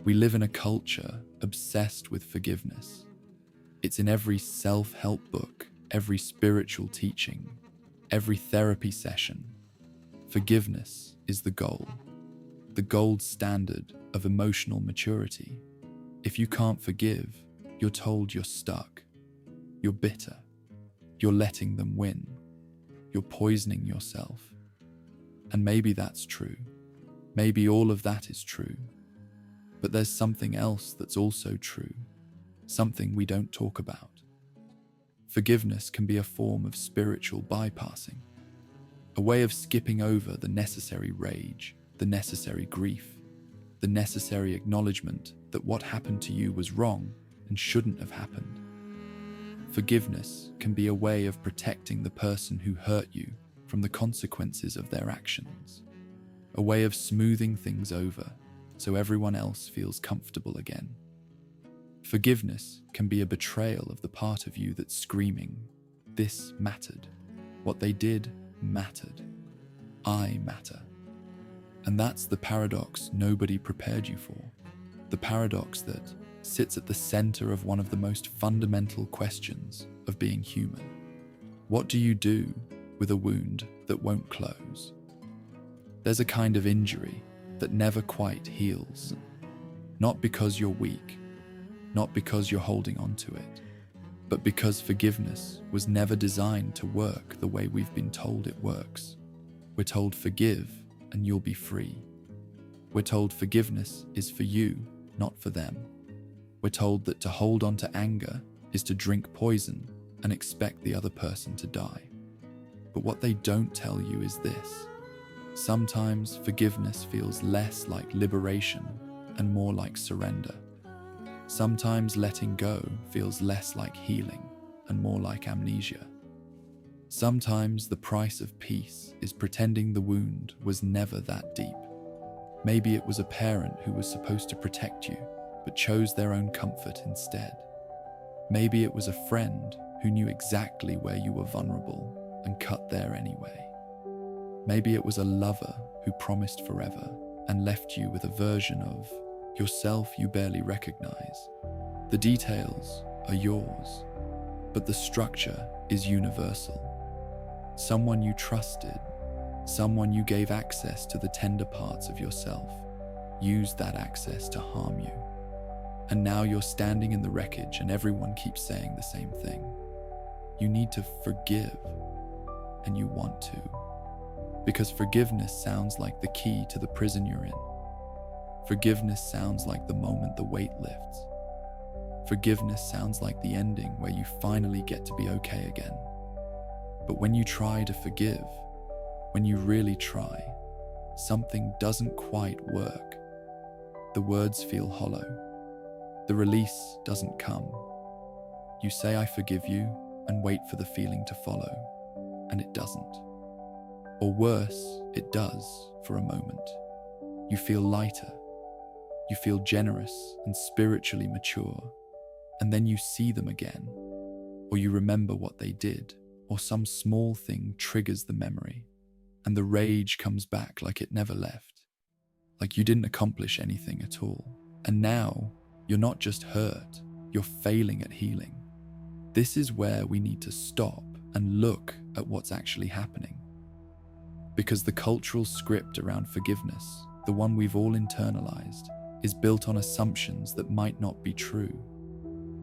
We live in a culture obsessed with forgiveness. It's in every self-help book, every spiritual teaching, every therapy session. Forgiveness is the goal, the gold standard of emotional maturity. If you can't forgive, you're told you're stuck, you're bitter, you're letting them win, you're poisoning yourself. And maybe that's true. Maybe all of that is true. But there's something else that's also true, something we don't talk about. Forgiveness can be a form of spiritual bypassing, a way of skipping over the necessary rage, the necessary grief, the necessary acknowledgement that what happened to you was wrong and shouldn't have happened. Forgiveness can be a way of protecting the person who hurt you from the consequences of their actions, a way of smoothing things over so everyone else feels comfortable again. Forgiveness can be a betrayal of the part of you that's screaming, "This mattered. What they did mattered. I matter." And that's the paradox nobody prepared you for. The paradox that sits at the center of one of the most fundamental questions of being human. What do you do with a wound that won't close? There's a kind of injury that never quite heals. Not because you're weak, not because you're holding on to it, but because forgiveness was never designed to work the way we've been told it works. We're told forgive and you'll be free. We're told forgiveness is for you, not for them. We're told that to hold on to anger is to drink poison and expect the other person to die. But what they don't tell you is this. Sometimes forgiveness feels less like liberation and more like surrender. Sometimes letting go feels less like healing and more like amnesia. Sometimes the price of peace is pretending the wound was never that deep. Maybe it was a parent who was supposed to protect you, but chose their own comfort instead. Maybe it was a friend who knew exactly where you were vulnerable and cut there anyway. Maybe it was a lover who promised forever and left you with a version of yourself you barely recognize. The details are yours, but the structure is universal. Someone you trusted, someone you gave access to the tender parts of yourself, used that access to harm you. And now you're standing in the wreckage and everyone keeps saying the same thing. You need to forgive, and you want to. Because forgiveness sounds like the key to the prison you're in. Forgiveness sounds like the moment the weight lifts. Forgiveness sounds like the ending where you finally get to be okay again. But when you try to forgive, when you really try, something doesn't quite work. The words feel hollow. The release doesn't come. You say, "I forgive you," and wait for the feeling to follow, and it doesn't. Or worse, it does for a moment. You feel lighter. You feel generous and spiritually mature, and then you see them again, or you remember what they did, or some small thing triggers the memory, and the rage comes back like it never left, like you didn't accomplish anything at all. And now, you're not just hurt, you're failing at healing. This is where we need to stop and look at what's actually happening. Because the cultural script around forgiveness, the one we've all internalized, is built on assumptions that might not be true.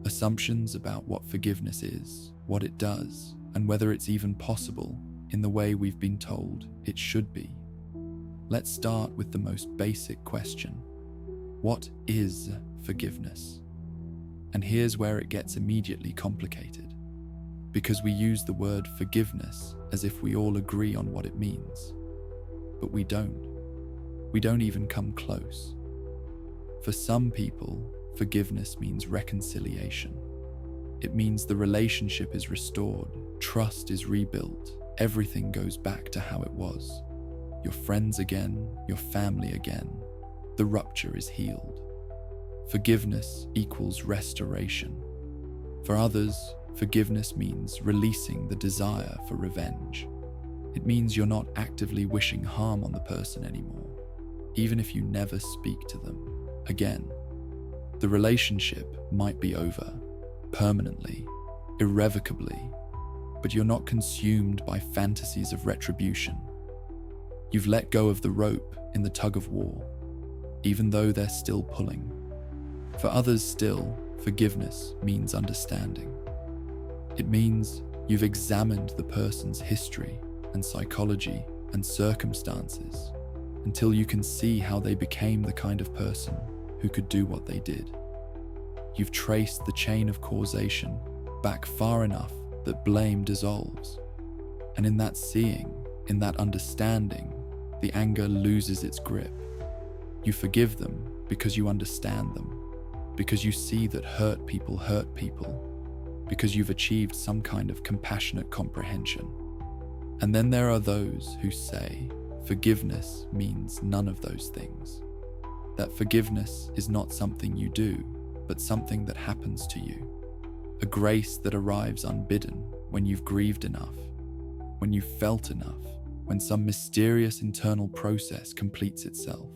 Assumptions about what forgiveness is, what it does, and whether it's even possible in the way we've been told it should be. Let's start with the most basic question. What is forgiveness? And here's where it gets immediately complicated. Because we use the word forgiveness as if we all agree on what it means. But we don't. We don't even come close. For some people, forgiveness means reconciliation. It means the relationship is restored, trust is rebuilt, everything goes back to how it was. You're friends again, your family again. The rupture is healed. Forgiveness equals restoration. For others, forgiveness means releasing the desire for revenge. It means you're not actively wishing harm on the person anymore, even if you never speak to them again. The relationship might be over, permanently, irrevocably, but you're not consumed by fantasies of retribution. You've let go of the rope in the tug of war, even though they're still pulling. For others still, forgiveness means understanding. It means you've examined the person's history and psychology and circumstances until you can see how they became the kind of person who could do what they did. You've traced the chain of causation back far enough that blame dissolves. And in that seeing, in that understanding, the anger loses its grip. You forgive them because you understand them, because you see that hurt people, because you've achieved some kind of compassionate comprehension. And then there are those who say forgiveness means none of those things. That forgiveness is not something you do, but something that happens to you. A grace that arrives unbidden when you've grieved enough, when you've felt enough, when some mysterious internal process completes itself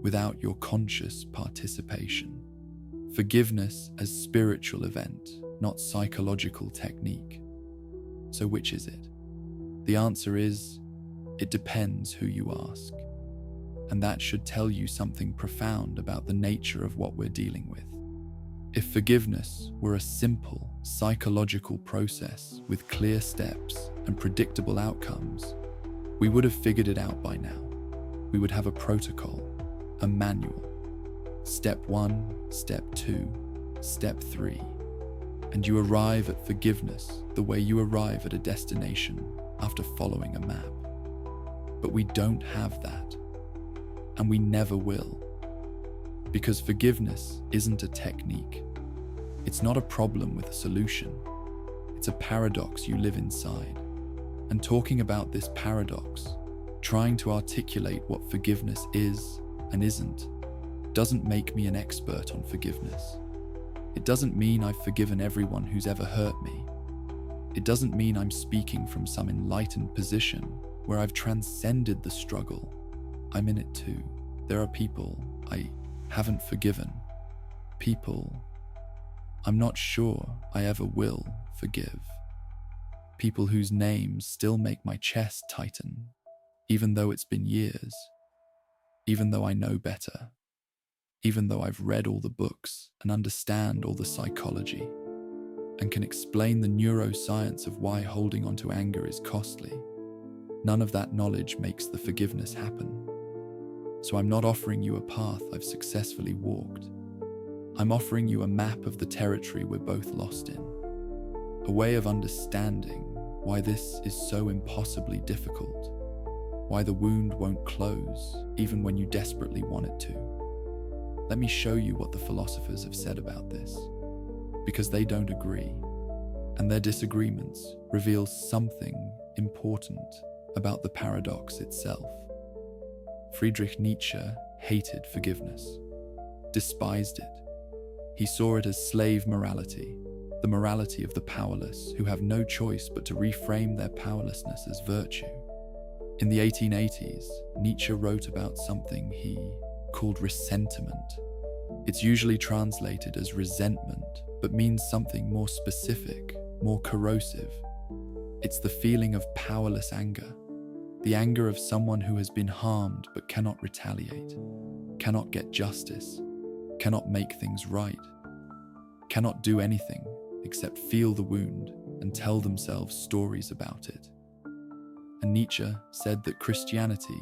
without your conscious participation. Forgiveness as spiritual event, not psychological technique. So which is it? The answer is, it depends who you ask. And that should tell you something profound about the nature of what we're dealing with. If forgiveness were a simple psychological process with clear steps and predictable outcomes, we would have figured it out by now. We would have a protocol, a manual. Step 1, step 2, step 3. And you arrive at forgiveness the way you arrive at a destination after following a map. But we don't have that. And we never will. Because forgiveness isn't a technique. It's not a problem with a solution. It's a paradox you live inside. And talking about this paradox, trying to articulate what forgiveness is and isn't, doesn't make me an expert on forgiveness. It doesn't mean I've forgiven everyone who's ever hurt me. It doesn't mean I'm speaking from some enlightened position where I've transcended the struggle. I'm in it too. There are people I haven't forgiven. People I'm not sure I ever will forgive. People whose names still make my chest tighten, even though it's been years, even though I know better, even though I've read all the books and understand all the psychology, and can explain the neuroscience of why holding on to anger is costly. None of that knowledge makes the forgiveness happen. So I'm not offering you a path I've successfully walked. I'm offering you a map of the territory we're both lost in. A way of understanding why this is so impossibly difficult. Why the wound won't close, even when you desperately want it to. Let me show you what the philosophers have said about this. Because they don't agree. And their disagreements reveal something important about the paradox itself. Friedrich Nietzsche hated forgiveness, despised it. He saw it as slave morality, the morality of the powerless who have no choice but to reframe their powerlessness as virtue. In the 1880s, Nietzsche wrote about something he called ressentiment. It's usually translated as resentment, but means something more specific, more corrosive. It's the feeling of powerless anger. The anger of someone who has been harmed but cannot retaliate, cannot get justice, cannot make things right, cannot do anything except feel the wound and tell themselves stories about it. And Nietzsche said that Christianity,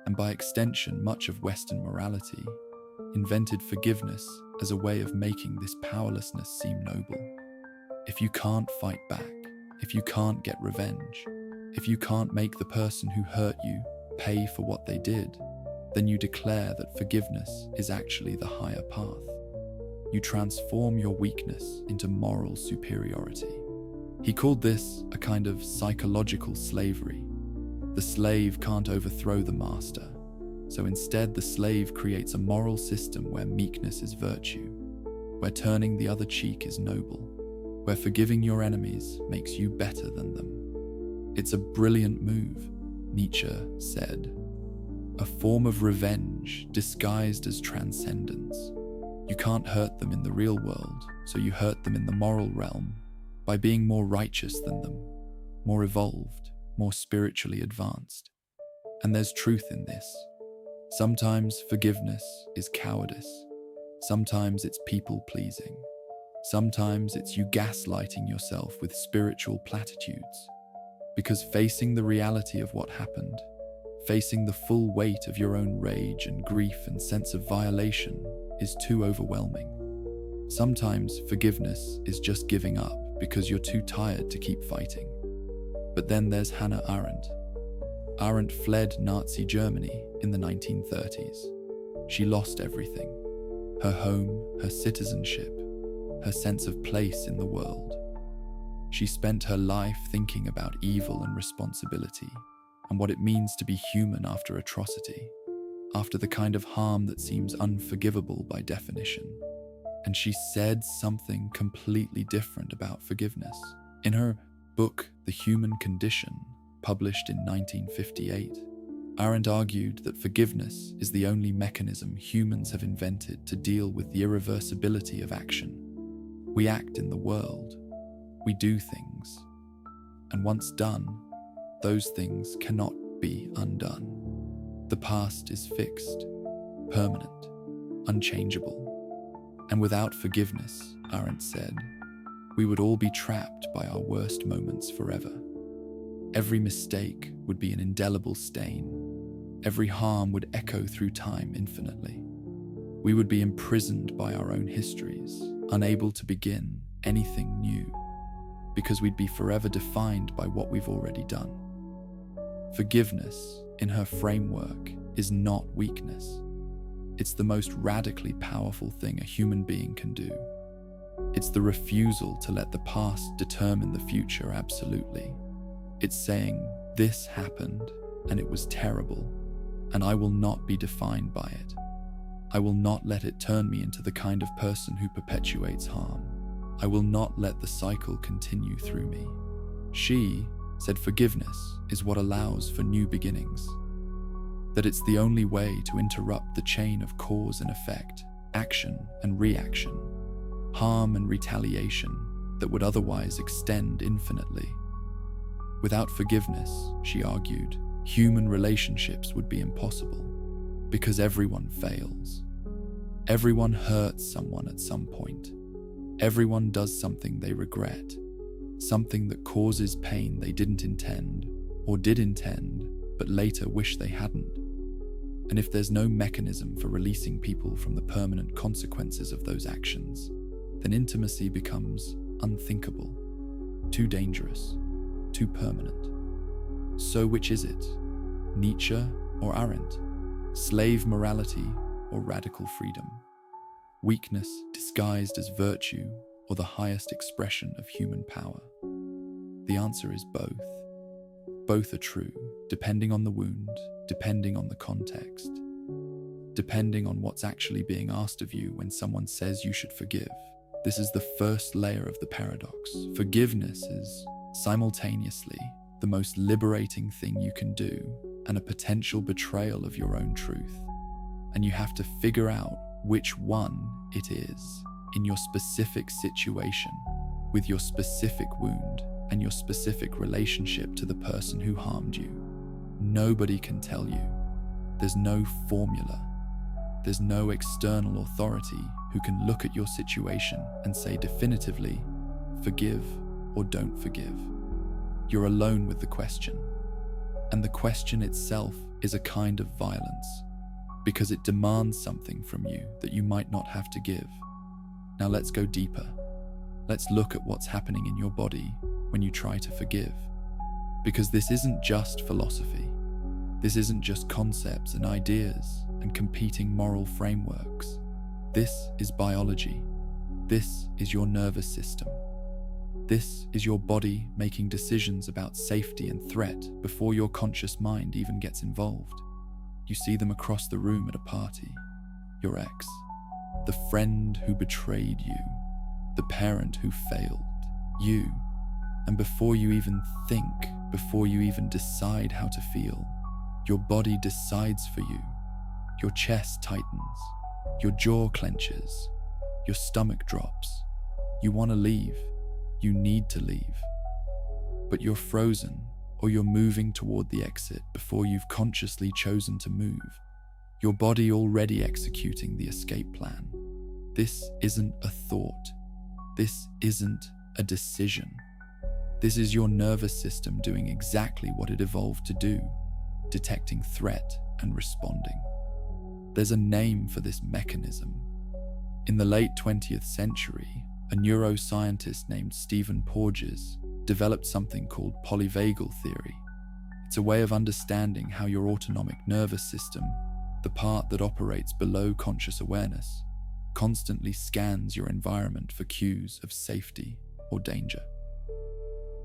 and by extension much of Western morality, invented forgiveness as a way of making this powerlessness seem noble. If you can't fight back, if you can't get revenge, if you can't make the person who hurt you pay for what they did, then you declare that forgiveness is actually the higher path. You transform your weakness into moral superiority. He called this a kind of psychological slavery. The slave can't overthrow the master, so instead the slave creates a moral system where meekness is virtue, where turning the other cheek is noble, where forgiving your enemies makes you better than them. It's a brilliant move, Nietzsche said. A form of revenge disguised as transcendence. You can't hurt them in the real world, so you hurt them in the moral realm by being more righteous than them, more evolved, more spiritually advanced. And there's truth in this. Sometimes forgiveness is cowardice. Sometimes it's people-pleasing. Sometimes it's you gaslighting yourself with spiritual platitudes. Because facing the reality of what happened, facing the full weight of your own rage and grief and sense of violation is too overwhelming. Sometimes forgiveness is just giving up because you're too tired to keep fighting. But then there's Hannah Arendt. Arendt fled Nazi Germany in the 1930s. She lost everything: her home, her citizenship, her sense of place in the world. She spent her life thinking about evil and responsibility, and what it means to be human after atrocity, after the kind of harm that seems unforgivable by definition. And she said something completely different about forgiveness. In her book, The Human Condition, published in 1958, Arendt argued that forgiveness is the only mechanism humans have invented to deal with the irreversibility of action. We act in the world. We do things. And once done, those things cannot be undone. The past is fixed, permanent, unchangeable. And without forgiveness, Arendt said, we would all be trapped by our worst moments forever. Every mistake would be an indelible stain. Every harm would echo through time infinitely. We would be imprisoned by our own histories, unable to begin anything new, because we'd be forever defined by what we've already done. Forgiveness, in her framework, is not weakness. It's the most radically powerful thing a human being can do. It's the refusal to let the past determine the future absolutely. It's saying, this happened, and it was terrible, and I will not be defined by it. I will not let it turn me into the kind of person who perpetuates harm. I will not let the cycle continue through me. She said forgiveness is what allows for new beginnings. That it's the only way to interrupt the chain of cause and effect, action and reaction, harm and retaliation that would otherwise extend infinitely. Without forgiveness, she argued, human relationships would be impossible, because everyone fails. Everyone hurts someone at some point. Everyone does something they regret, something that causes pain they didn't intend, or did intend, but later wish they hadn't. And if there's no mechanism for releasing people from the permanent consequences of those actions, then intimacy becomes unthinkable, too dangerous, too permanent. So which is it? Nietzsche or Arendt? Slave morality or radical freedom? Weakness disguised as virtue or the highest expression of human power? The answer is both. Both are true, depending on the wound, depending on the context, depending on what's actually being asked of you when someone says you should forgive. This is the first layer of the paradox. Forgiveness is simultaneously the most liberating thing you can do and a potential betrayal of your own truth. And you have to figure out which one it is in your specific situation, with your specific wound and your specific relationship to the person who harmed you. Nobody can tell you. There's no formula. There's no external authority who can look at your situation and say definitively, forgive or don't forgive. You're alone with the question. And the question itself is a kind of violence, because it demands something from you that you might not have to give. Now let's go deeper. Let's look at what's happening in your body when you try to forgive. Because this isn't just philosophy. This isn't just concepts and ideas and competing moral frameworks. This is biology. This is your nervous system. This is your body making decisions about safety and threat before your conscious mind even gets involved. You see them across the room at a party. Your ex, the friend who betrayed you, the parent who failed, you. And before you even think, before you even decide how to feel, your body decides for you. Your chest tightens, your jaw clenches, Your stomach drops. You want to leave. You need to leave. But you're frozen, or you're moving toward the exit before you've consciously chosen to move. Your body already executing the escape plan. This isn't a thought. This isn't a decision. This is your nervous system doing exactly what it evolved to do, detecting threat and responding. There's a name for this mechanism. In the late 20th century, a neuroscientist named Stephen Porges developed something called polyvagal theory. It's a way of understanding how your autonomic nervous system, the part that operates below conscious awareness, constantly scans your environment for cues of safety or danger.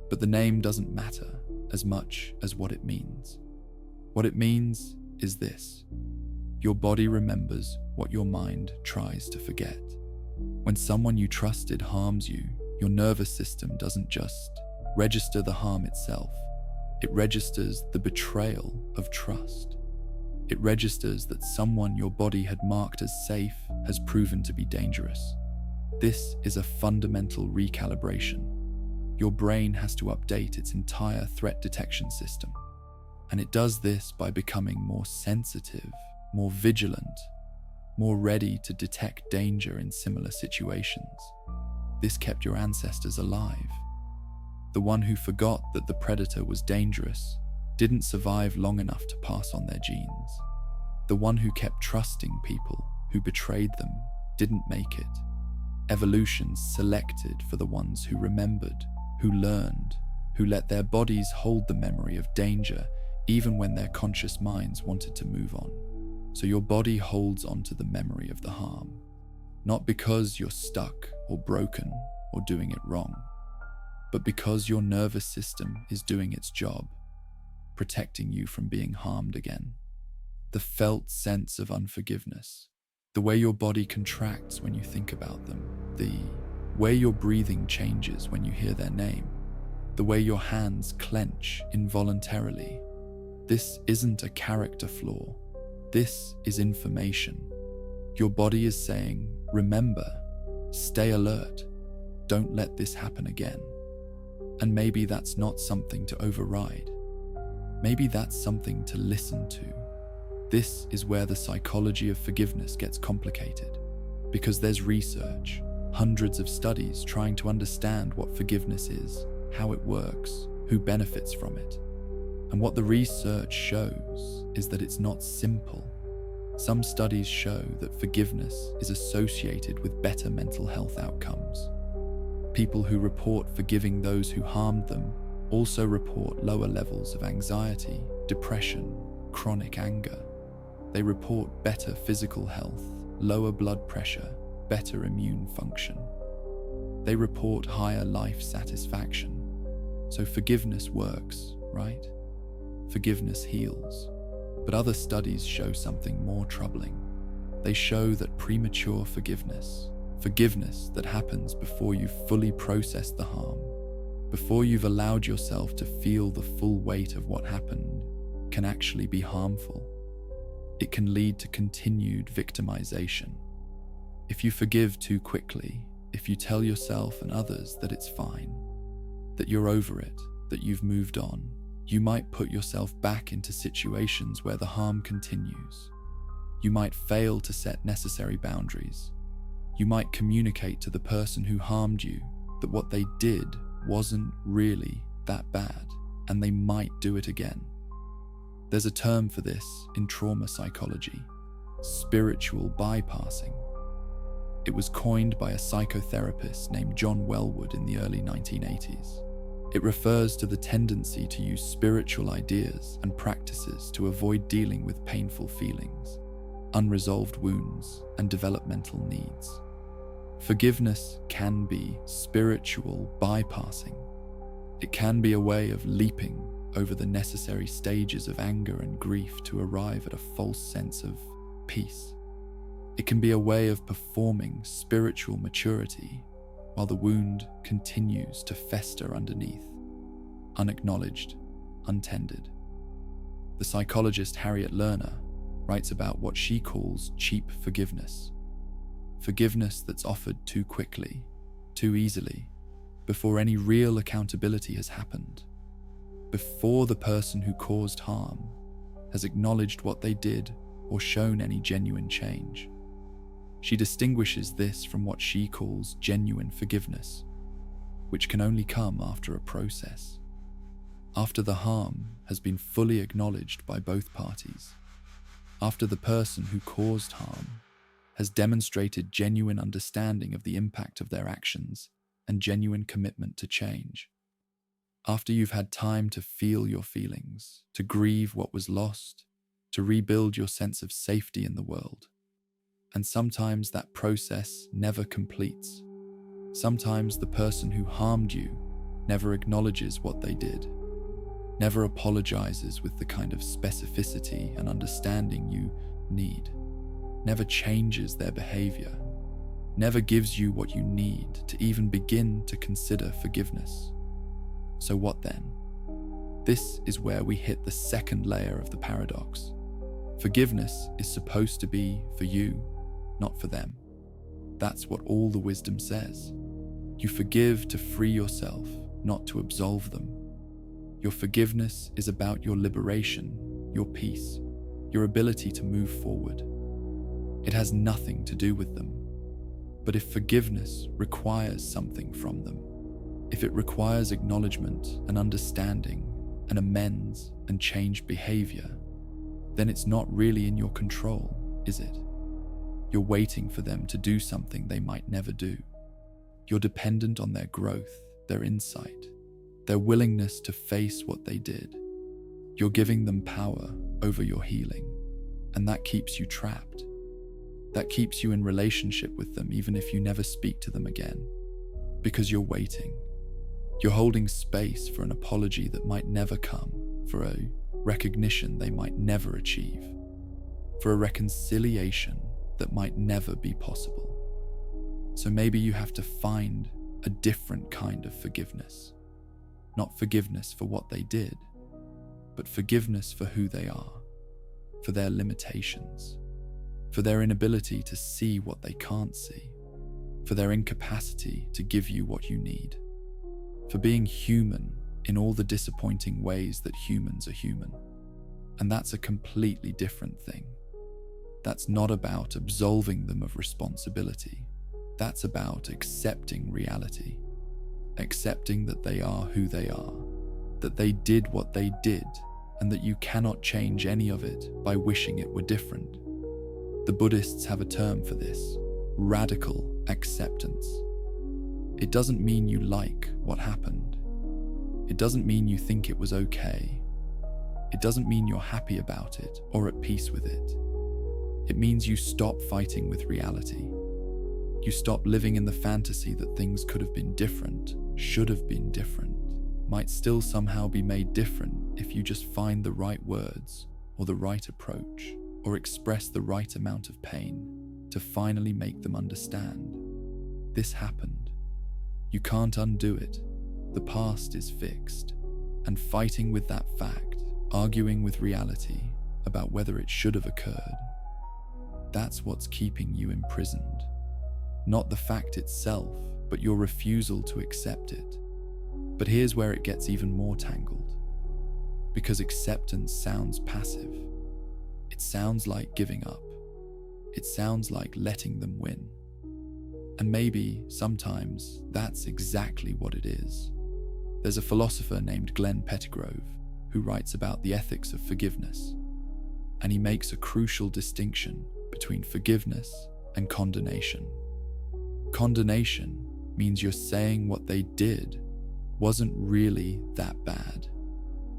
But the name doesn't matter as much as what it means. What it means is this: your body remembers what your mind tries to forget. When someone you trusted harms you, your nervous system doesn't just register the harm itself. It registers the betrayal of trust. It registers that someone your body had marked as safe has proven to be dangerous. This is a fundamental recalibration. Your brain has to update its entire threat detection system. And it does this by becoming more sensitive, more vigilant, more ready to detect danger in similar situations. This kept your ancestors alive. The one who forgot that the predator was dangerous didn't survive long enough to pass on their genes. The one who kept trusting people who betrayed them didn't make it. Evolution selected for the ones who remembered, who learned, who let their bodies hold the memory of danger even when their conscious minds wanted to move on. So your body holds on to the memory of the harm, not because you're stuck or broken or doing it wrong, but because your nervous system is doing its job, protecting you from being harmed again. The felt sense of unforgiveness, the way your body contracts when you think about them, the way your breathing changes when you hear their name, the way your hands clench involuntarily. This isn't a character flaw. This is information. Your body is saying, remember, stay alert, don't let this happen again. And maybe that's not something to override. Maybe that's something to listen to. This is where the psychology of forgiveness gets complicated, because there's research, hundreds of studies trying to understand what forgiveness is, how it works, who benefits from it. And what the research shows is that it's not simple. Some studies show that forgiveness is associated with better mental health outcomes. People who report forgiving those who harmed them also report lower levels of anxiety, depression, chronic anger. They report better physical health, lower blood pressure, better immune function. They report higher life satisfaction. So forgiveness works, right? Forgiveness heals. But other studies show something more troubling. They show that premature forgiveness, forgiveness that happens before you've fully processed the harm, before you've allowed yourself to feel the full weight of what happened, can actually be harmful. It can lead to continued victimization. If you forgive too quickly, if you tell yourself and others that it's fine, that you're over it, that you've moved on, you might put yourself back into situations where the harm continues. You might fail to set necessary boundaries. You might communicate to the person who harmed you that what they did wasn't really that bad, and they might do it again. There's a term for this in trauma psychology: spiritual bypassing. It was coined by a psychotherapist named John Wellwood in the early 1980s. It refers to the tendency to use spiritual ideas and practices to avoid dealing with painful feelings, unresolved wounds, and developmental needs. Forgiveness can be spiritual bypassing. It can be a way of leaping over the necessary stages of anger and grief to arrive at a false sense of peace. It can be a way of performing spiritual maturity while the wound continues to fester underneath, unacknowledged, untended. The psychologist Harriet Lerner writes about what she calls cheap forgiveness. Forgiveness that's offered too quickly, too easily, before any real accountability has happened, before the person who caused harm has acknowledged what they did or shown any genuine change. She distinguishes this from what she calls genuine forgiveness, which can only come after a process, after the harm has been fully acknowledged by both parties, after the person who caused harm has demonstrated genuine understanding of the impact of their actions and genuine commitment to change. After you've had time to feel your feelings, to grieve what was lost, to rebuild your sense of safety in the world. And sometimes that process never completes. Sometimes the person who harmed you never acknowledges what they did, never apologizes with the kind of specificity and understanding you need, never changes their behavior, never gives you what you need to even begin to consider forgiveness. So what then? This is where we hit the second layer of the paradox. Forgiveness is supposed to be for you, not for them. That's what all the wisdom says. You forgive to free yourself, not to absolve them. Your forgiveness is about your liberation, your peace, your ability to move forward. It has nothing to do with them. But if forgiveness requires something from them, if it requires acknowledgement and understanding and amends and changed behavior, then it's not really in your control, is it? You're waiting for them to do something they might never do. You're dependent on their growth, their insight, their willingness to face what they did. You're giving them power over your healing, and that keeps you trapped. That keeps you in relationship with them even if you never speak to them again, because you're waiting. You're holding space for an apology that might never come, for a recognition they might never achieve, for a reconciliation that might never be possible. So maybe you have to find a different kind of forgiveness. Not forgiveness for what they did, but forgiveness for who they are, for their limitations, for their inability to see what they can't see, for their incapacity to give you what you need, for being human in all the disappointing ways that humans are human. And that's a completely different thing. That's not about absolving them of responsibility. That's about accepting reality, accepting that they are who they are, that they did what they did, and that you cannot change any of it by wishing it were different. The Buddhists have a term for this: radical acceptance. It doesn't mean you like what happened. It doesn't mean you think it was okay. It doesn't mean you're happy about it or at peace with it. It means you stop fighting with reality. You stop living in the fantasy that things could have been different, should have been different, might still somehow be made different if you just find the right words or the right approach or express the right amount of pain to finally make them understand. This happened. You can't undo it. The past is fixed. And fighting with that fact, arguing with reality about whether it should have occurred, that's what's keeping you imprisoned. Not the fact itself, but your refusal to accept it. But here's where it gets even more tangled. Because acceptance sounds passive. It sounds like giving up. It sounds like letting them win. And maybe, sometimes, that's exactly what it is. There's a philosopher named Glenn Pettigrove who writes about the ethics of forgiveness. And he makes a crucial distinction between forgiveness and condemnation. Condemnation means you're saying what they did wasn't really that bad.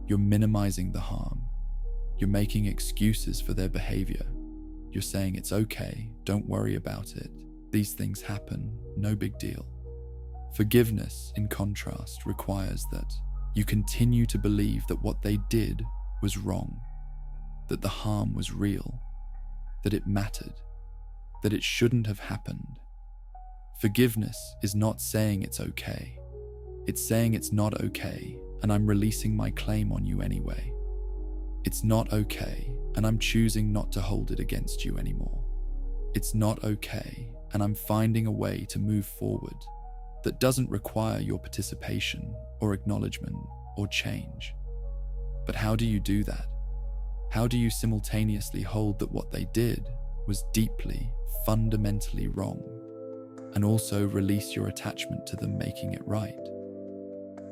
You're minimizing the harm. You're making excuses for their behavior. You're saying it's okay, don't worry about it. These things happen, no big deal. Forgiveness, in contrast, requires that you continue to believe that what they did was wrong, that the harm was real, that it mattered, that it shouldn't have happened. Forgiveness is not saying it's okay. It's saying it's not okay, and I'm releasing my claim on you anyway. It's not okay, and I'm choosing not to hold it against you anymore. It's not okay, and I'm finding a way to move forward that doesn't require your participation or acknowledgement or change. But how do you do that? How do you simultaneously hold that what they did was deeply, fundamentally wrong, and also release your attachment to them making it right?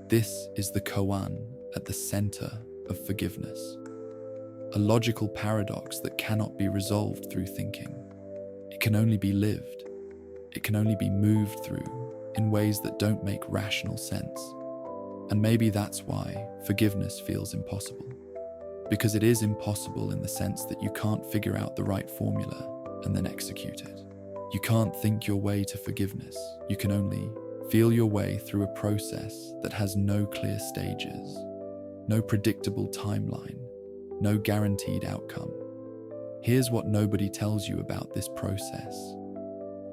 This is the koan at the center of forgiveness, a logical paradox that cannot be resolved through thinking. It can only be lived. It can only be moved through in ways that don't make rational sense. And maybe that's why forgiveness feels impossible. Because it is impossible in the sense that you can't figure out the right formula and then execute it. You can't think your way to forgiveness. You can only feel your way through a process that has no clear stages, no predictable timeline, no guaranteed outcome. Here's what nobody tells you about this process.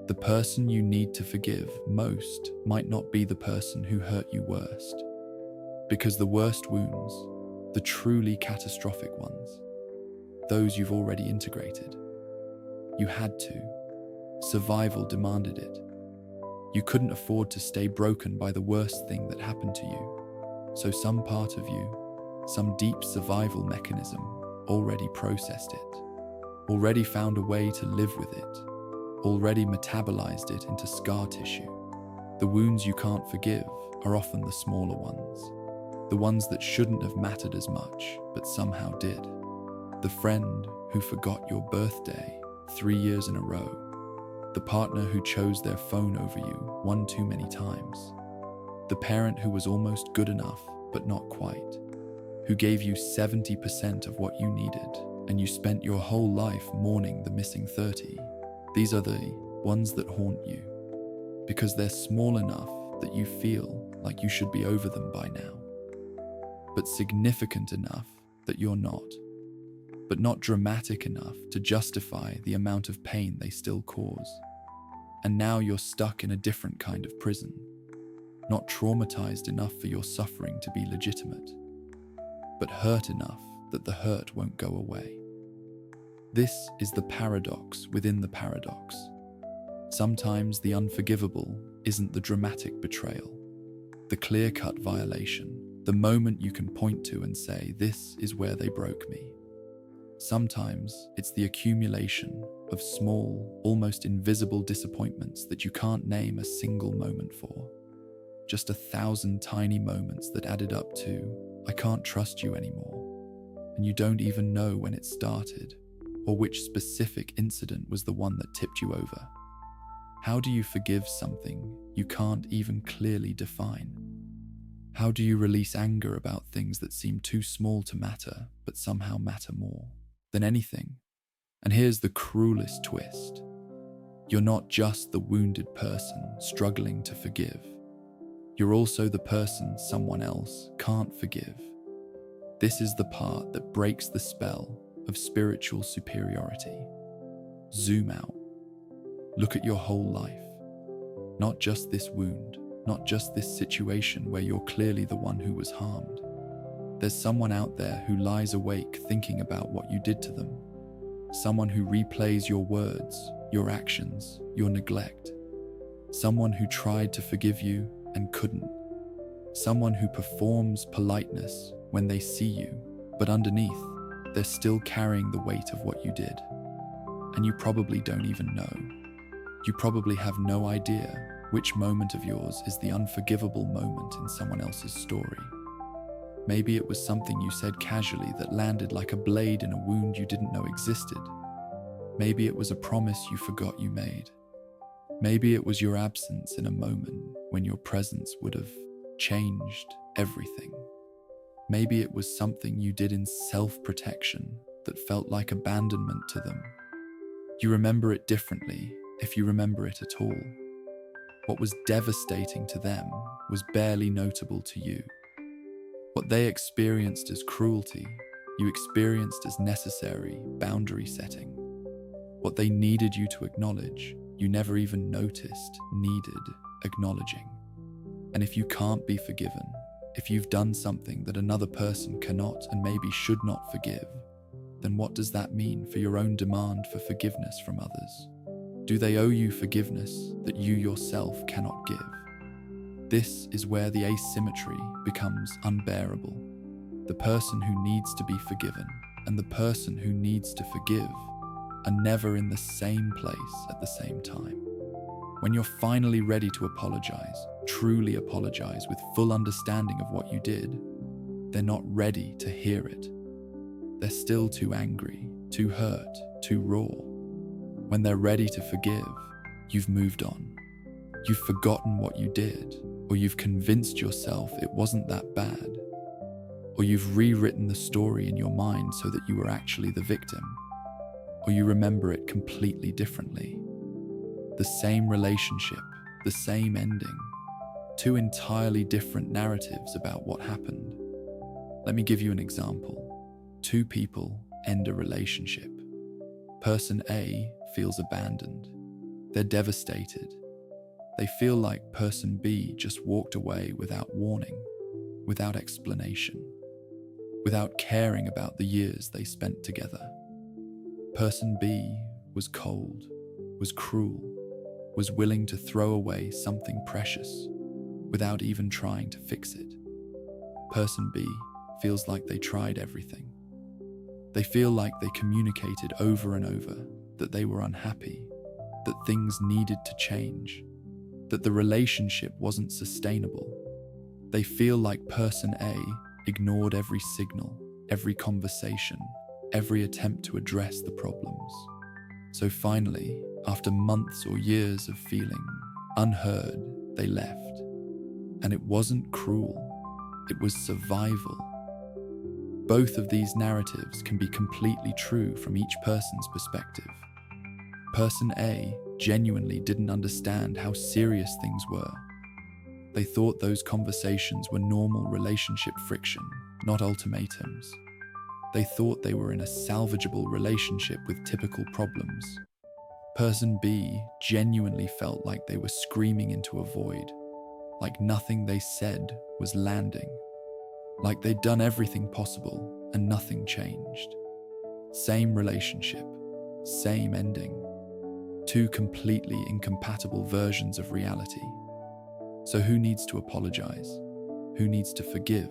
The person you need to forgive most might not be the person who hurt you worst. Because the worst wounds, the truly catastrophic ones, those you've already integrated. You had to. Survival demanded it. You couldn't afford to stay broken by the worst thing that happened to you. So some part of you, some deep survival mechanism, already processed it, already found a way to live with it, already metabolized it into scar tissue. The wounds you can't forgive are often the smaller ones, the ones that shouldn't have mattered as much, but somehow did. The friend who forgot your birthday 3 years in a row. The partner who chose their phone over you one too many times. The parent who was almost good enough, but not quite. Who gave you 70% of what you needed, and you spent your whole life mourning the missing 30. These are the ones that haunt you, because they're small enough that you feel like you should be over them by now, but significant enough that you're not, but not dramatic enough to justify the amount of pain they still cause. And now you're stuck in a different kind of prison, not traumatized enough for your suffering to be legitimate, but hurt enough that the hurt won't go away. This is the paradox within the paradox. Sometimes the unforgivable isn't the dramatic betrayal, the clear-cut violation, the moment you can point to and say, this is where they broke me. Sometimes it's the accumulation of small, almost invisible disappointments that you can't name a single moment for. Just 1,000 tiny moments that added up to, I can't trust you anymore. And you don't even know when it started, or which specific incident was the one that tipped you over. How do you forgive something you can't even clearly define? How do you release anger about things that seem too small to matter, but somehow matter more than anything? And here's the cruelest twist. You're not just the wounded person struggling to forgive. You're also the person someone else can't forgive. This is the part that breaks the spell of spiritual superiority. Zoom out. Look at your whole life. Not just this wound, not just this situation where you're clearly the one who was harmed. There's someone out there who lies awake thinking about what you did to them. Someone who replays your words, your actions, your neglect. Someone who tried to forgive you and couldn't. Someone who performs politeness when they see you, but underneath, they're still carrying the weight of what you did. And you probably don't even know. You probably have no idea which moment of yours is the unforgivable moment in someone else's story. Maybe it was something you said casually that landed like a blade in a wound you didn't know existed. Maybe it was a promise you forgot you made. Maybe it was your absence in a moment when your presence would have changed everything. Maybe it was something you did in self-protection that felt like abandonment to them. You remember it differently if you remember it at all. What was devastating to them was barely notable to you. What they experienced as cruelty, you experienced as necessary boundary setting. What they needed you to acknowledge, you never even noticed needed acknowledging. And if you can't be forgiven, if you've done something that another person cannot and maybe should not forgive, then what does that mean for your own demand for forgiveness from others? Do they owe you forgiveness that you yourself cannot give? This is where the asymmetry becomes unbearable. The person who needs to be forgiven and the person who needs to forgive are never in the same place at the same time. When you're finally ready to apologize, truly apologize with full understanding of what you did, they're not ready to hear it. They're still too angry, too hurt, too raw. When they're ready to forgive, you've moved on. You've forgotten what you did, or you've convinced yourself it wasn't that bad, or you've rewritten the story in your mind so that you were actually the victim, or you remember it completely differently. The same relationship, the same ending, two entirely different narratives about what happened. Let me give you an example. Two people end a relationship. Person A feels abandoned. They're devastated. They feel like person B just walked away without warning, without explanation, without caring about the years they spent together. Person B was cold, was cruel, was willing to throw away something precious without even trying to fix it. Person B feels like they tried everything. They feel like they communicated over and over that they were unhappy, that things needed to change, that the relationship wasn't sustainable. They feel like person A ignored every signal, every conversation, every attempt to address the problems. So finally, after months or years of feeling unheard, they left. And it wasn't cruel, it was survival. Both of these narratives can be completely true from each person's perspective. Person A genuinely didn't understand how serious things were. They thought those conversations were normal relationship friction, not ultimatums. They thought they were in a salvageable relationship with typical problems. Person B genuinely felt like they were screaming into a void, like nothing they said was landing, like they'd done everything possible and nothing changed. Same relationship, same ending. Two completely incompatible versions of reality. So who needs to apologize? Who needs to forgive?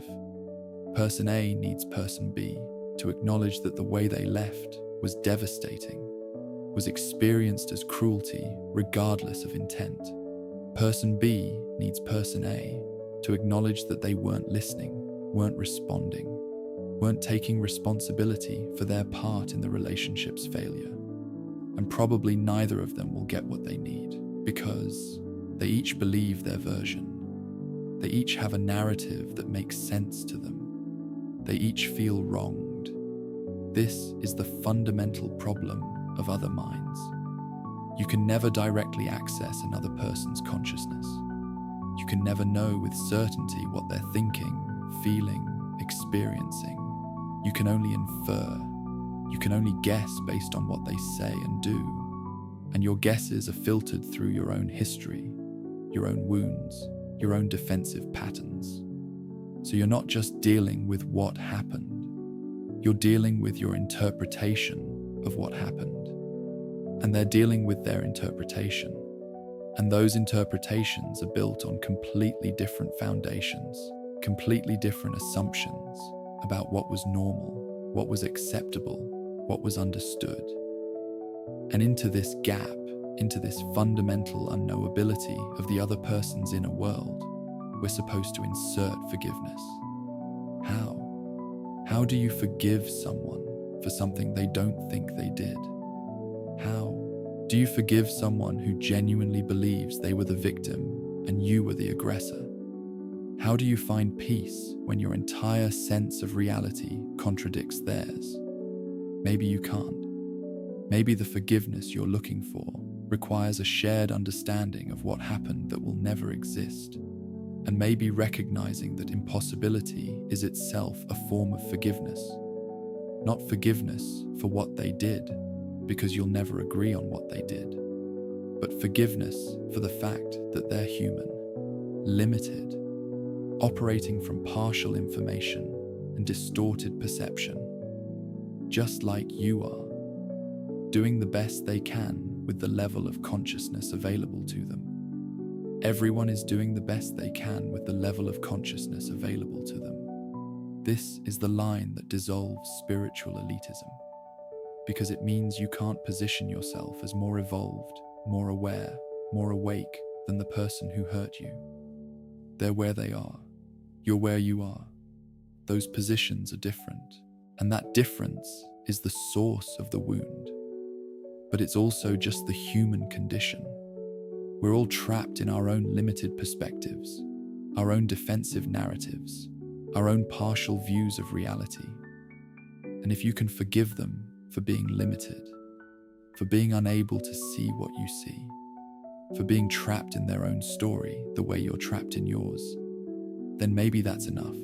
Person A needs person B to acknowledge that the way they left was devastating, was experienced as cruelty regardless of intent. Person B needs person A to acknowledge that they weren't listening, weren't responding, weren't taking responsibility for their part in the relationship's failure. And probably neither of them will get what they need because they each believe their version. They each have a narrative that makes sense to them. They each feel wronged. This is the fundamental problem of other minds. You can never directly access another person's consciousness. You can never know with certainty what they're thinking, feeling, experiencing. You can only infer. You can only guess based on what they say and do. And your guesses are filtered through your own history, your own wounds, your own defensive patterns. So you're not just dealing with what happened. You're dealing with your interpretation of what happened. And they're dealing with their interpretation. And those interpretations are built on completely different foundations, completely different assumptions about what was normal, what was acceptable, what was understood. And into this gap, into this fundamental unknowability of the other person's inner world, we're supposed to insert forgiveness. How? How do you forgive someone for something they don't think they did? How? Do you forgive someone who genuinely believes they were the victim and you were the aggressor? How do you find peace when your entire sense of reality contradicts theirs? Maybe you can't. Maybe the forgiveness you're looking for requires a shared understanding of what happened that will never exist, and maybe recognizing that impossibility is itself a form of forgiveness. Not forgiveness for what they did, because you'll never agree on what they did, but forgiveness for the fact that they're human, limited, operating from partial information and distorted perception, just like you are, doing the best they can with the level of consciousness available to them. Everyone is doing the best they can with the level of consciousness available to them. This is the line that dissolves spiritual elitism, because it means you can't position yourself as more evolved, more aware, more awake than the person who hurt you. They're where they are. You're where you are. Those positions are different, and that difference is the source of the wound. But it's also just the human condition. We're all trapped in our own limited perspectives, our own defensive narratives, our own partial views of reality. And if you can forgive them for being limited, for being unable to see what you see, for being trapped in their own story the way you're trapped in yours, then maybe that's enough.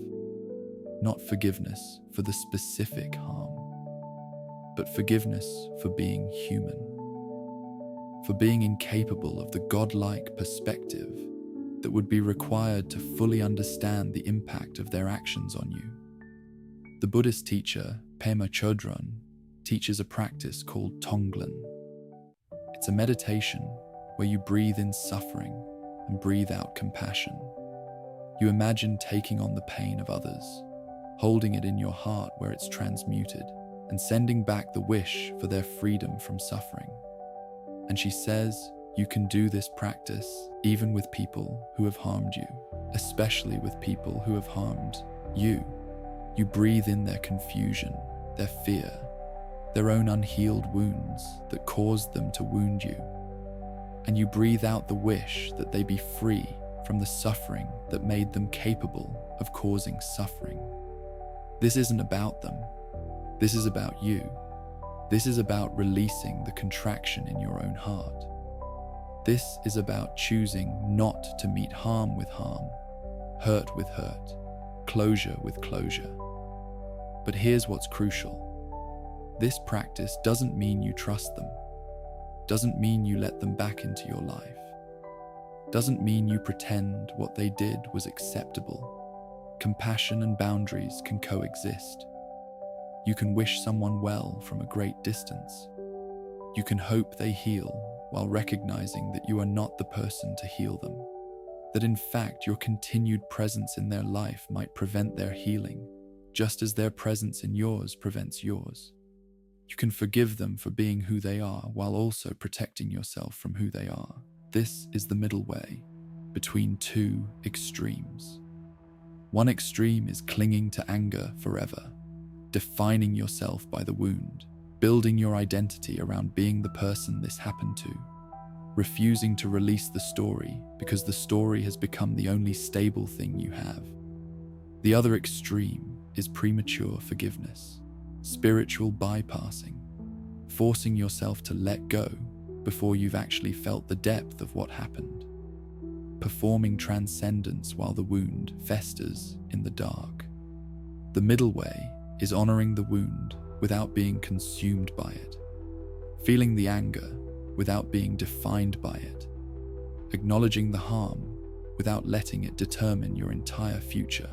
Not forgiveness for the specific harm, but forgiveness for being human. For being incapable of the godlike perspective that would be required to fully understand the impact of their actions on you. The Buddhist teacher, Premature, teaches a practice called Tonglen. It's a meditation where you breathe in suffering and breathe out compassion. You imagine taking on the pain of others, holding it in your heart where it's transmuted, and sending back the wish for their freedom from suffering. And she says you can do this practice even with people who have harmed you, especially with people who have harmed you. You breathe in their confusion, their fear, their own unhealed wounds that caused them to wound you. And you breathe out the wish that they be free from the suffering that made them capable of causing suffering. This isn't about them. This is about you. This is about releasing the contraction in your own heart. This is about choosing not to meet harm with harm, hurt with hurt, closure with closure. But here's what's crucial. This practice doesn't mean you trust them, doesn't mean you let them back into your life, doesn't mean you pretend what they did was acceptable. Compassion and boundaries can coexist. You can wish someone well from a great distance. You can hope they heal while recognizing that you are not the person to heal them, that in fact your continued presence in their life might prevent their healing, just as their presence in yours prevents yours. You can forgive them for being who they are while also protecting yourself from who they are. This is the middle way between two extremes. One extreme is clinging to anger forever, defining yourself by the wound, building your identity around being the person this happened to, refusing to release the story because the story has become the only stable thing you have. The other extreme is premature forgiveness, spiritual bypassing, forcing yourself to let go before you've actually felt the depth of what happened, performing transcendence while the wound festers in the dark. The middle way is honoring the wound without being consumed by it, feeling the anger without being defined by it, acknowledging the harm without letting it determine your entire future.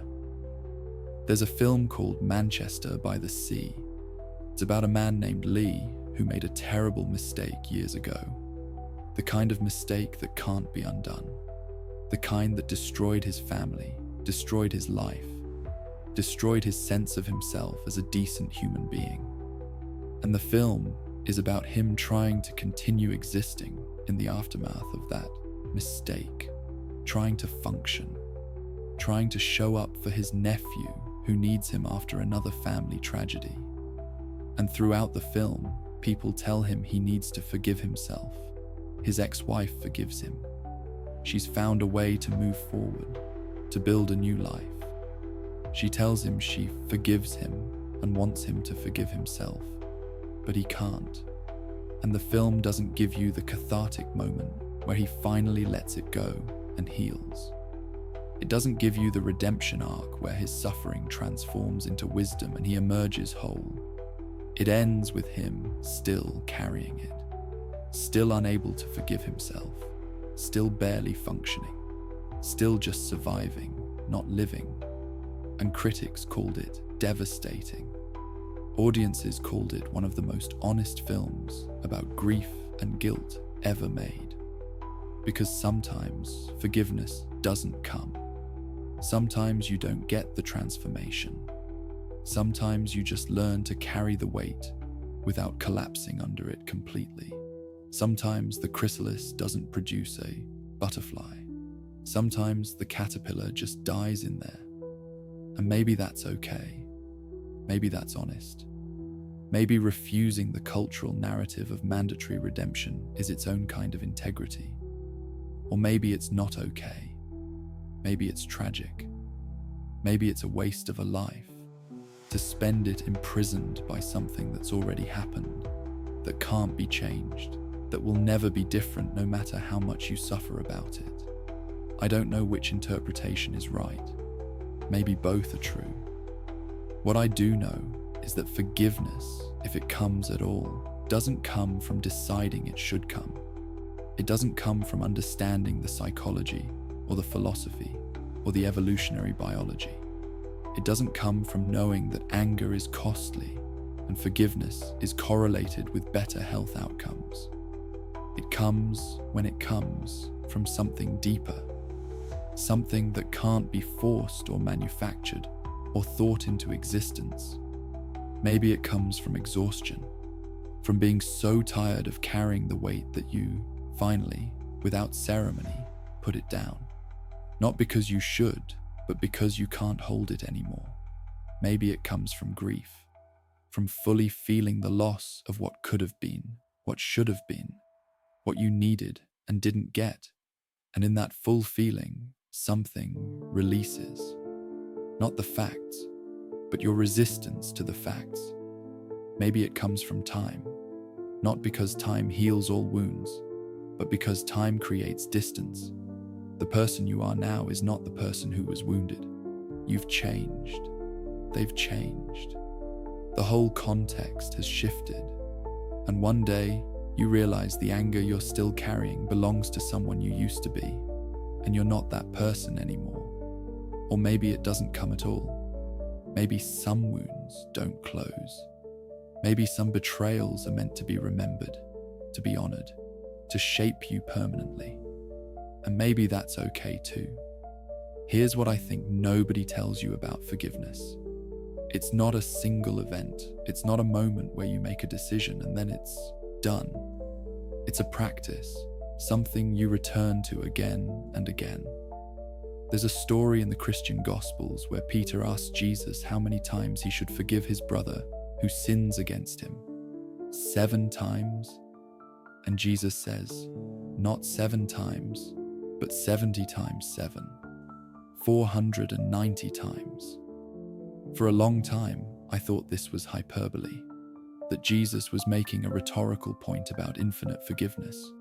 There's a film called Manchester by the Sea. It's about a man named Lee who made a terrible mistake years ago. The kind of mistake that can't be undone. The kind that destroyed his family, destroyed his life, destroyed his sense of himself as a decent human being. And the film is about him trying to continue existing in the aftermath of that mistake, trying to function, trying to show up for his nephew who needs him after another family tragedy. And throughout the film, people tell him he needs to forgive himself. His ex-wife forgives him. She's found a way to move forward, to build a new life. She tells him she forgives him and wants him to forgive himself, but he can't. And the film doesn't give you the cathartic moment where he finally lets it go and heals. It doesn't give you the redemption arc where his suffering transforms into wisdom and he emerges whole. It ends with him still carrying it, still unable to forgive himself, still barely functioning, still just surviving, not living. And critics called it devastating. Audiences called it one of the most honest films about grief and guilt ever made. Because sometimes forgiveness doesn't come. Sometimes you don't get the transformation. Sometimes you just learn to carry the weight without collapsing under it completely. Sometimes the chrysalis doesn't produce a butterfly. Sometimes the caterpillar just dies in there. And maybe that's okay. Maybe that's honest. Maybe refusing the cultural narrative of mandatory redemption is its own kind of integrity. Or maybe it's not okay. Maybe it's tragic. Maybe it's a waste of a life, to spend it imprisoned by something that's already happened, that can't be changed, that will never be different no matter how much you suffer about it. I don't know which interpretation is right. Maybe both are true. What I do know is that forgiveness, if it comes at all, doesn't come from deciding it should come. It doesn't come from understanding the psychology or the philosophy or the evolutionary biology. It doesn't come from knowing that anger is costly and forgiveness is correlated with better health outcomes. It comes when it comes from something deeper, something that can't be forced or manufactured or thought into existence. Maybe it comes from exhaustion, from being so tired of carrying the weight that you, finally, without ceremony, put it down. Not because you should, but because you can't hold it anymore. Maybe it comes from grief, from fully feeling the loss of what could have been, what should have been, what you needed and didn't get. And in that full feeling, something releases. Not the facts, but your resistance to the facts. Maybe it comes from time, not because time heals all wounds, but because time creates distance. The person you are now is not the person who was wounded. You've changed. They've changed. The whole context has shifted. And one day, you realize the anger you're still carrying belongs to someone you used to be, and you're not that person anymore. Or maybe it doesn't come at all. Maybe some wounds don't close. Maybe some betrayals are meant to be remembered, to be honored, to shape you permanently. And maybe that's okay too. Here's what I think nobody tells you about forgiveness. It's not a single event. It's not a moment where you make a decision and then it's done. It's a practice, something you return to again and again. There's a story in the Christian Gospels where Peter asks Jesus how many times he should forgive his brother who sins against him. 7 times? And Jesus says, not 7 times, but 70 times 7. 490 times. For a long time, I thought this was hyperbole, that Jesus was making a rhetorical point about infinite forgiveness.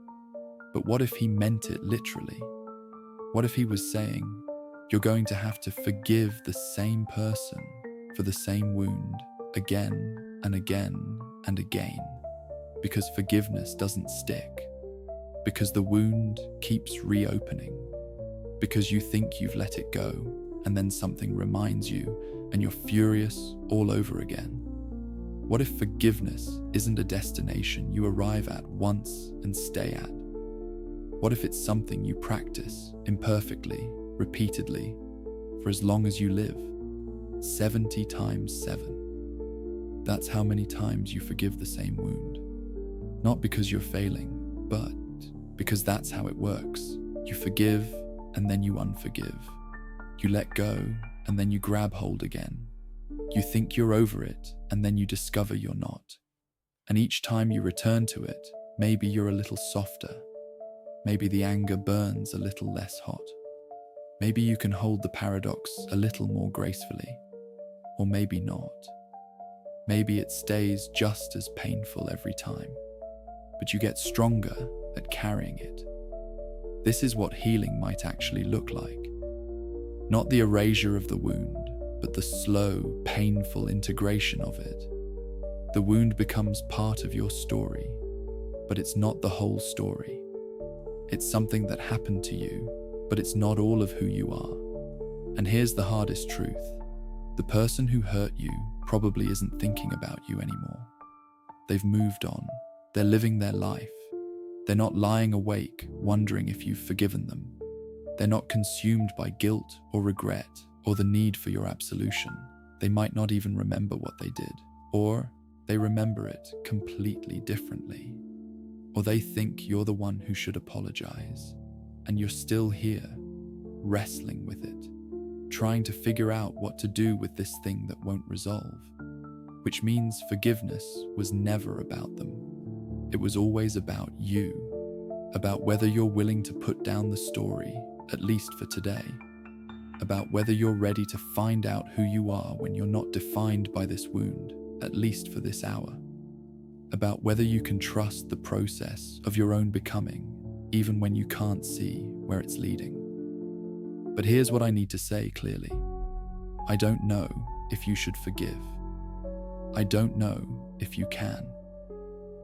But what if he meant it literally? What if he was saying, you're going to have to forgive the same person for the same wound again and again and again, because forgiveness doesn't stick, because the wound keeps reopening, because you think you've let it go and then something reminds you and you're furious all over again? What if forgiveness isn't a destination you arrive at once and stay at? What if it's something you practice imperfectly, repeatedly, for as long as you live? 70 times 7. That's how many times you forgive the same wound. Not because you're failing, but because that's how it works. You forgive and then you unforgive. You let go and then you grab hold again. You think you're over it and then you discover you're not. And each time you return to it, maybe you're a little softer. Maybe the anger burns a little less hot. Maybe you can hold the paradox a little more gracefully. Or maybe not. Maybe it stays just as painful every time, but you get stronger at carrying it. This is what healing might actually look like. Not the erasure of the wound, but the slow, painful integration of it. The wound becomes part of your story, but it's not the whole story. It's something that happened to you, but it's not all of who you are. And here's the hardest truth. The person who hurt you probably isn't thinking about you anymore. They've moved on. They're living their life. They're not lying awake, wondering if you've forgiven them. They're not consumed by guilt or regret or the need for your absolution. They might not even remember what they did, or they remember it completely differently. Or they think you're the one who should apologize, and you're still here, wrestling with it, trying to figure out what to do with this thing that won't resolve. Which means forgiveness was never about them. It was always about you, about whether you're willing to put down the story, at least for today, about whether you're ready to find out who you are when you're not defined by this wound, at least for this hour, about whether you can trust the process of your own becoming, even when you can't see where it's leading. But here's what I need to say clearly. I don't know if you should forgive. I don't know if you can.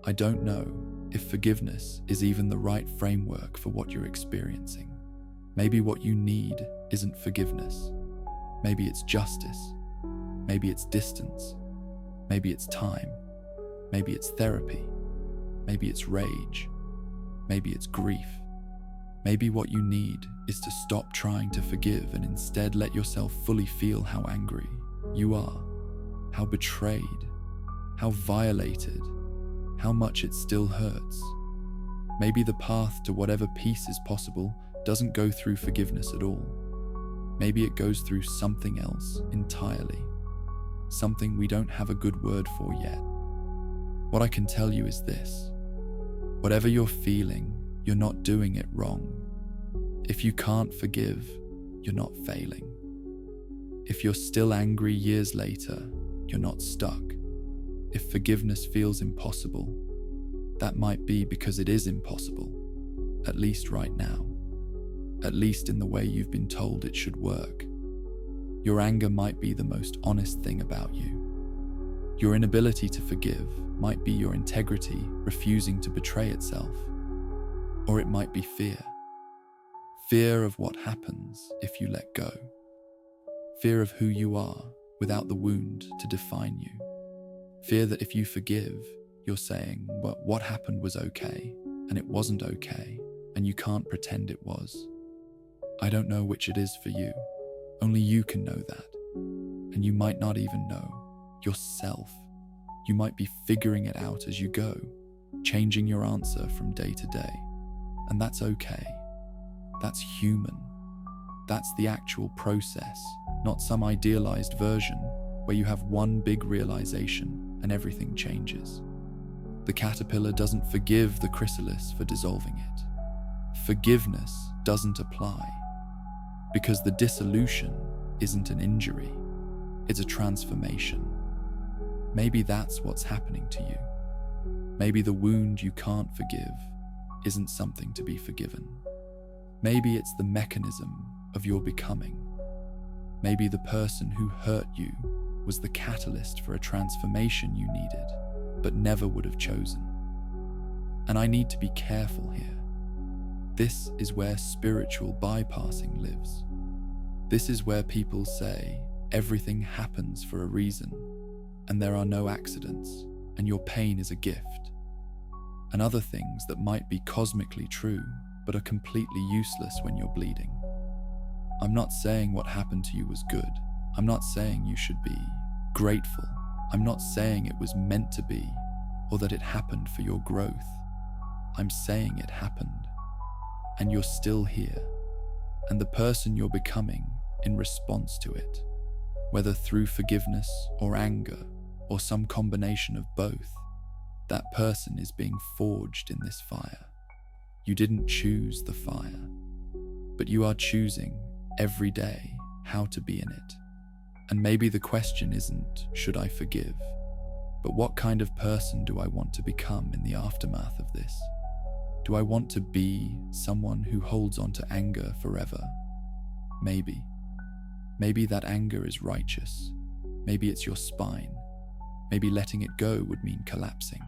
I don't know if forgiveness is even the right framework for what you're experiencing. Maybe what you need isn't forgiveness. Maybe it's justice. Maybe it's distance. Maybe it's time. Maybe it's therapy. Maybe it's rage. Maybe it's grief. Maybe what you need is to stop trying to forgive and instead let yourself fully feel how angry you are, how betrayed, how violated, how much it still hurts. Maybe the path to whatever peace is possible doesn't go through forgiveness at all. Maybe it goes through something else entirely, something we don't have a good word for yet. What I can tell you is this: whatever you're feeling, you're not doing it wrong. If you can't forgive, you're not failing. If you're still angry years later, you're not stuck. If forgiveness feels impossible, that might be because it is impossible, at least right now, at least in the way you've been told it should work. Your anger might be the most honest thing about you. Your inability to forgive might be your integrity refusing to betray itself. Or it might be fear. Fear of what happens if you let go. Fear of who you are without the wound to define you. Fear that if you forgive, you're saying, well, what happened was okay, and it wasn't okay, and you can't pretend it was. I don't know which it is for you. Only you can know that. And you might not even know yourself. You might be figuring it out as you go, changing your answer from day to day. And that's okay. That's human. That's the actual process, not some idealized version where you have one big realization and everything changes. The caterpillar doesn't forgive the chrysalis for dissolving it. Forgiveness doesn't apply because the dissolution isn't an injury, it's a transformation. Maybe that's what's happening to you. Maybe the wound you can't forgive isn't something to be forgiven. Maybe it's the mechanism of your becoming. Maybe the person who hurt you was the catalyst for a transformation you needed, but never would have chosen. And I need to be careful here. This is where spiritual bypassing lives. This is where people say everything happens for a reason, and there are no accidents, and your pain is a gift. And other things that might be cosmically true, but are completely useless when you're bleeding. I'm not saying what happened to you was good. I'm not saying you should be grateful. I'm not saying it was meant to be, or that it happened for your growth. I'm saying it happened, and you're still here, and the person you're becoming in response to it, whether through forgiveness or anger, or some combination of both, that person is being forged in this fire. You didn't choose the fire, but you are choosing every day how to be in it. And maybe the question isn't, should I forgive? But what kind of person do I want to become in the aftermath of this? Do I want to be someone who holds on to anger forever? Maybe. Maybe that anger is righteous. Maybe it's your spine. Maybe letting it go would mean collapsing.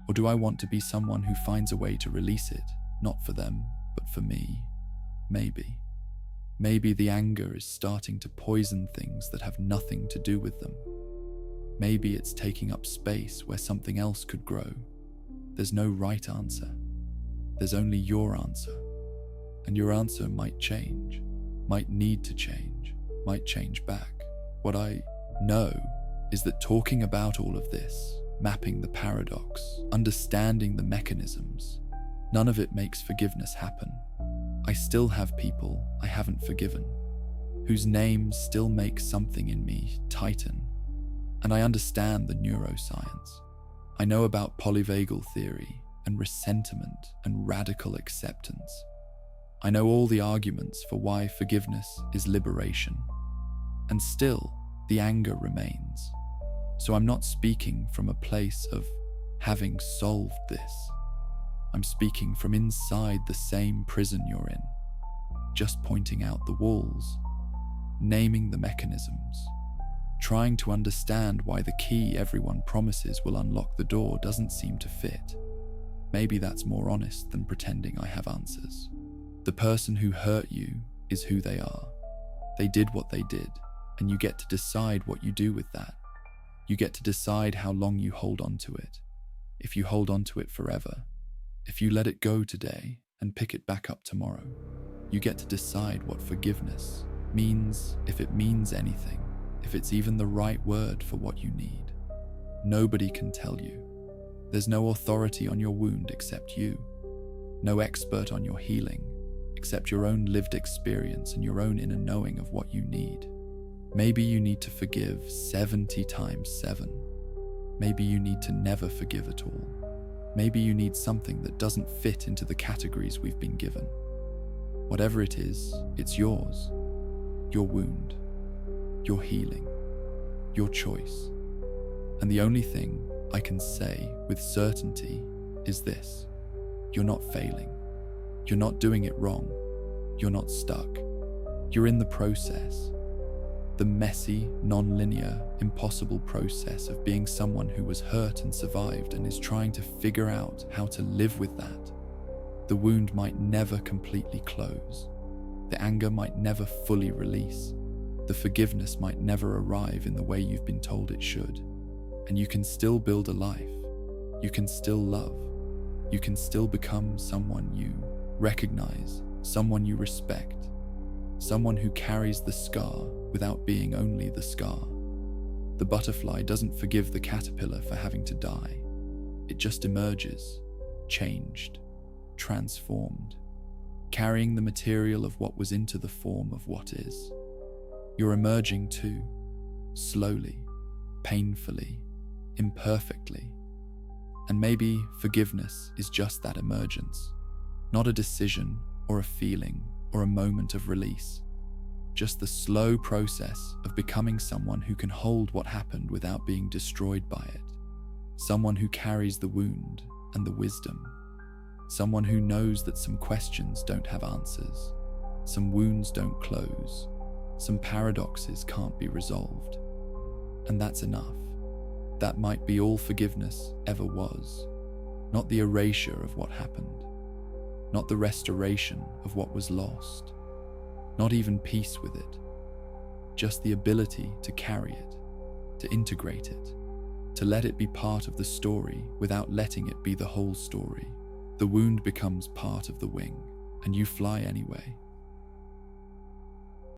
Or do I want to be someone who finds a way to release it, not for them, but for me? Maybe. Maybe the anger is starting to poison things that have nothing to do with them. Maybe it's taking up space where something else could grow. There's no right answer. there's only your answer. And your answer might change, might need to change, might change back. What I know is that talking about all of this, mapping the paradox, understanding the mechanisms, none of it makes forgiveness happen. I still have people I haven't forgiven, whose names still make something in me tighten. And I understand the neuroscience. I know about polyvagal theory and resentment and radical acceptance. I know all the arguments for why forgiveness is liberation. And still, the anger remains. So I'm not speaking from a place of having solved this. I'm speaking from inside the same prison you're in, just pointing out the walls, naming the mechanisms, trying to understand why the key everyone promises will unlock the door doesn't seem to fit. Maybe that's more honest than pretending I have answers. The person who hurt you is who they are. They did what they did, and you get to decide what you do with that. You get to decide how long you hold on to it. If you hold on to it forever, if you let it go today and pick it back up tomorrow, you get to decide what forgiveness means, if it means anything, if it's even the right word for what you need. Nobody can tell you. There's no authority on your wound except you. No expert on your healing except your own lived experience and your own inner knowing of what you need. Maybe you need to forgive 70 times 7. Maybe you need to never forgive at all. Maybe you need something that doesn't fit into the categories we've been given. Whatever it is, it's yours. Your wound, your healing, your choice. And the only thing I can say with certainty is this: you're not failing. You're not doing it wrong. You're not stuck. You're in the process. The messy, non-linear, impossible process of being someone who was hurt and survived and is trying to figure out how to live with that. The wound might never completely close. The anger might never fully release. The forgiveness might never arrive in the way you've been told it should. And you can still build a life. You can still love. You can still become someone you recognize, someone you respect, someone who carries the scar without being only the scar. The butterfly doesn't forgive the caterpillar for having to die. It just emerges, changed, transformed, carrying the material of what was into the form of what is. You're emerging too, slowly, painfully, imperfectly. And maybe forgiveness is just that emergence, not a decision or a feeling or a moment of release, just the slow process of becoming someone who can hold what happened without being destroyed by it, someone who carries the wound and the wisdom, someone who knows that some questions don't have answers, some wounds don't close, some paradoxes can't be resolved. And that's enough. That might be all forgiveness ever was, not the erasure of what happened, not the restoration of what was lost, not even peace with it, just the ability to carry it, to integrate it, to let it be part of the story without letting it be the whole story. The wound becomes part of the wing, and you fly anyway.